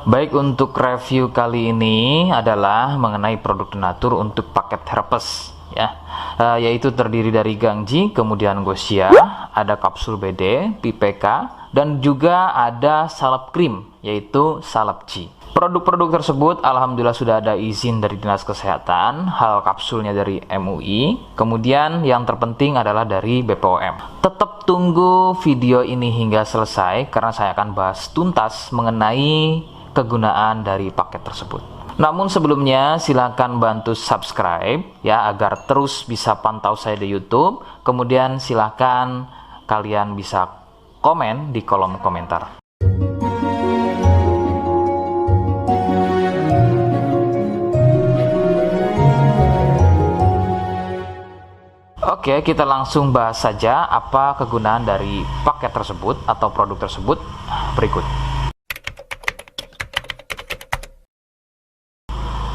Baik, untuk review kali ini adalah mengenai produk Denatur untuk paket herpes ya, yaitu terdiri dari Gangji, kemudian Gosia, ada kapsul BD, PPK, dan juga ada salep krim yaitu Salepci. Produk-produk tersebut alhamdulillah sudah ada izin dari Dinas Kesehatan, hal kapsulnya dari MUI, kemudian yang terpenting adalah dari BPOM. Tetap tunggu video ini hingga selesai karena saya akan bahas tuntas mengenai kegunaan dari paket tersebut. Namun sebelumnya silahkan bantu subscribe ya agar terus bisa pantau saya di YouTube. Kemudian silahkan kalian bisa komen di kolom komentar. Oke, kita langsung bahas saja apa kegunaan dari paket tersebut atau produk tersebut berikut.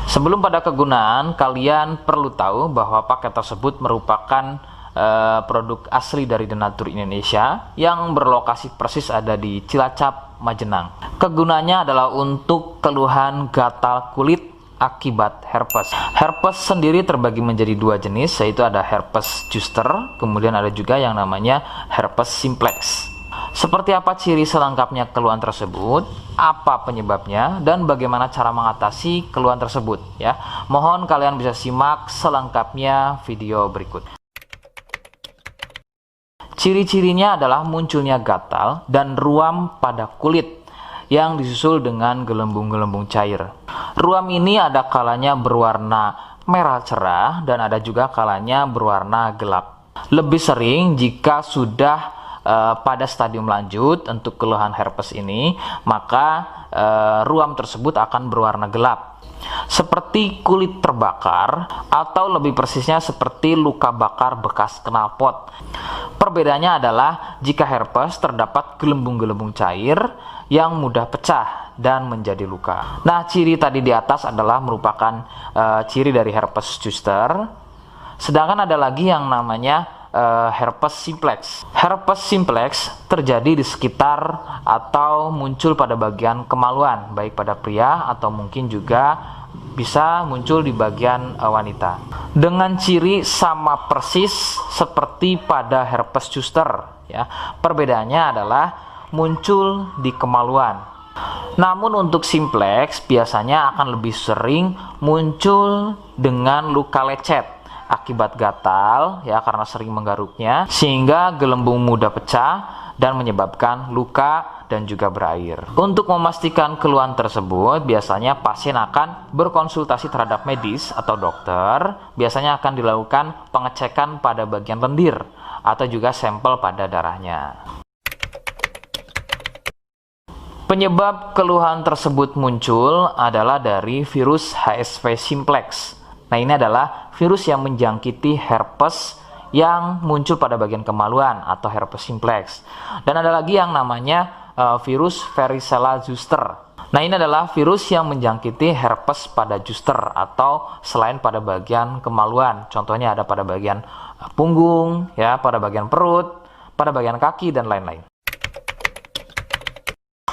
Sebelum pada kegunaan, kalian perlu tahu bahwa paket tersebut merupakan produk asli dari Denatur Indonesia yang berlokasi persis ada di Cilacap, Majenang. Kegunaannya adalah untuk keluhan gatal kulit akibat herpes. Herpes sendiri terbagi menjadi dua jenis, yaitu ada herpes zoster, kemudian ada juga yang namanya herpes simplex. Seperti apa ciri selengkapnya keluhan tersebut, apa penyebabnya, dan bagaimana cara mengatasi keluhan tersebut ya. Mohon kalian bisa simak selengkapnya video berikut. Ciri-cirinya adalah munculnya gatal dan ruam pada kulit yang disusul dengan gelembung-gelembung cair. Ruam ini ada kalanya berwarna merah cerah dan ada juga kalanya berwarna gelap. Lebih sering jika sudah pada stadium lanjut untuk keluhan herpes ini, maka ruam tersebut akan berwarna gelap seperti kulit terbakar atau lebih persisnya seperti luka bakar bekas knalpot. Perbedaannya adalah jika herpes terdapat gelembung-gelembung cair yang mudah pecah dan menjadi luka. Nah, ciri tadi di atas adalah merupakan ciri dari herpes zoster. Sedangkan ada lagi yang namanya herpes simplex. Herpes simplex terjadi di sekitar atau muncul pada bagian kemaluan, baik pada pria atau mungkin juga bisa muncul di bagian wanita. Dengan ciri sama persis seperti pada herpes zoster ya. Perbedaannya adalah muncul di kemaluan. Namun untuk simplex biasanya akan lebih sering muncul dengan luka lecet akibat gatal ya, karena sering menggaruknya sehingga gelembung mudah pecah dan menyebabkan luka dan juga berair. Untuk memastikan keluhan tersebut biasanya pasien akan berkonsultasi terhadap medis atau dokter. Biasanya akan dilakukan pengecekan pada bagian lendir atau juga sampel pada darahnya. Penyebab keluhan tersebut muncul adalah dari virus HSV simplex. Nah, ini adalah virus yang menjangkiti herpes yang muncul pada bagian kemaluan atau herpes simplex. Dan ada lagi yang namanya virus varicella zoster. Nah, ini adalah virus yang menjangkiti herpes pada zoster atau selain pada bagian kemaluan. Contohnya ada pada bagian punggung, ya, pada bagian perut, pada bagian kaki dan lain-lain.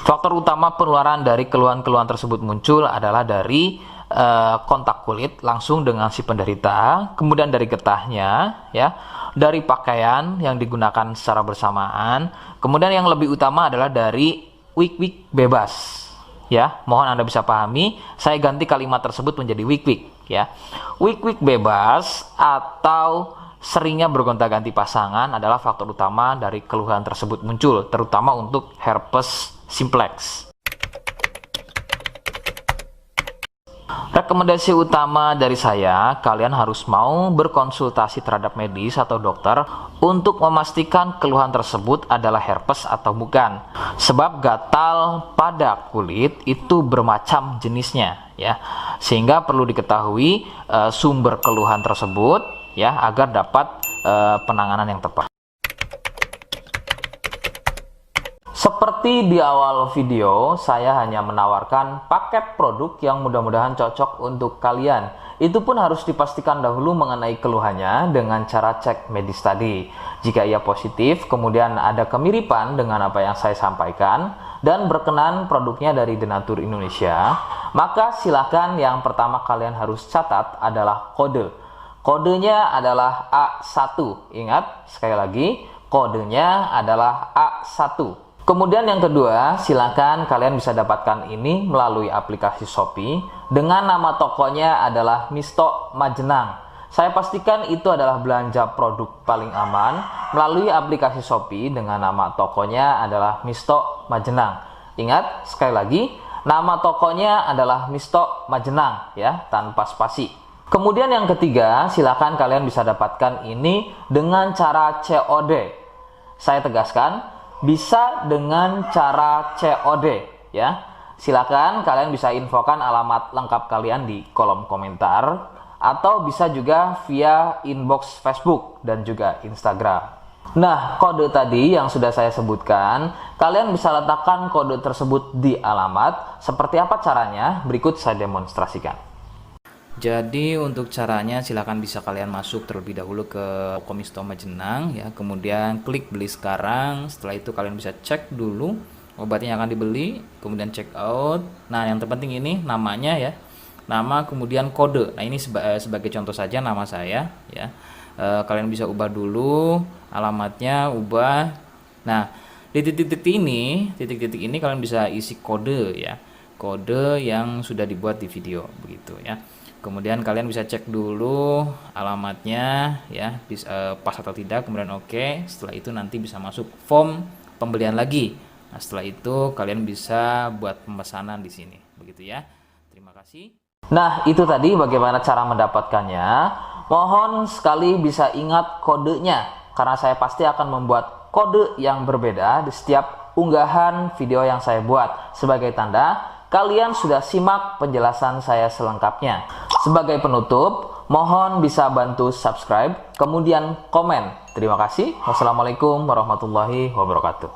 Faktor utama penularan dari keluhan-keluhan tersebut muncul adalah dari kontak kulit langsung dengan si penderita, kemudian dari getahnya ya, dari pakaian yang digunakan secara bersamaan, kemudian yang lebih utama adalah dari wik-wik bebas ya. Mohon Anda bisa pahami, saya ganti kalimat tersebut menjadi wik-wik ya. Wik-wik bebas atau seringnya bergonta-ganti pasangan adalah faktor utama dari keluhan tersebut muncul, terutama untuk herpes simplex. Rekomendasi utama dari saya, kalian harus mau berkonsultasi terhadap medis atau dokter untuk memastikan keluhan tersebut adalah herpes atau bukan. Sebab gatal pada kulit itu bermacam jenisnya ya. Sehingga perlu diketahui sumber keluhan tersebut ya agar dapat penanganan yang tepat. Seperti di awal video, saya hanya menawarkan paket produk yang mudah-mudahan cocok untuk kalian. Itu pun harus dipastikan dahulu mengenai keluhannya dengan cara cek medis tadi. Jika ia positif, kemudian ada kemiripan dengan apa yang saya sampaikan, dan berkenan produknya dari Denatur Indonesia, maka silakan yang pertama kalian harus catat adalah kode. Kodenya adalah A1. Ingat, sekali lagi, kodenya adalah A1. Kemudian yang kedua, silakan kalian bisa dapatkan ini melalui aplikasi Shopee dengan nama tokonya adalah Misto Majenang. Saya pastikan itu adalah belanja produk paling aman melalui aplikasi Shopee dengan nama tokonya adalah Misto Majenang. Ingat, sekali lagi, nama tokonya adalah Misto Majenang ya, tanpa spasi. Kemudian yang ketiga, silakan kalian bisa dapatkan ini dengan cara COD. Saya tegaskan, bisa dengan cara COD ya. Silakan kalian bisa infokan alamat lengkap kalian di kolom komentar atau bisa juga via inbox Facebook dan juga Instagram. Nah, kode tadi yang sudah saya sebutkan, kalian bisa letakkan kode tersebut di alamat. Seperti apa caranya? Berikut saya demonstrasikan. Jadi untuk caranya silakan bisa kalian masuk terlebih dahulu ke toko Misto Majenang ya, kemudian klik beli sekarang. Setelah itu kalian bisa cek dulu obatnya yang akan dibeli, kemudian check out. Nah, yang terpenting ini namanya ya, nama kemudian kode. Nah, ini sebagai contoh saja nama saya ya. Kalian bisa ubah dulu alamatnya, ubah. Nah, di titik-titik ini kalian bisa isi kode ya, kode yang sudah dibuat di video begitu ya. Kemudian kalian bisa cek dulu alamatnya ya, pas atau tidak, kemudian oke. Setelah itu nanti bisa masuk form pembelian lagi. Nah, setelah itu kalian bisa buat pemesanan di sini begitu ya. Terima kasih. Nah, itu tadi bagaimana cara mendapatkannya. Mohon sekali bisa ingat kodenya, karena saya pasti akan membuat kode yang berbeda di setiap unggahan video yang saya buat. Sebagai tanda kalian sudah simak penjelasan saya selengkapnya. Sebagai penutup, mohon bisa bantu subscribe, kemudian komen. Terima kasih. Wassalamualaikum warahmatullahi wabarakatuh.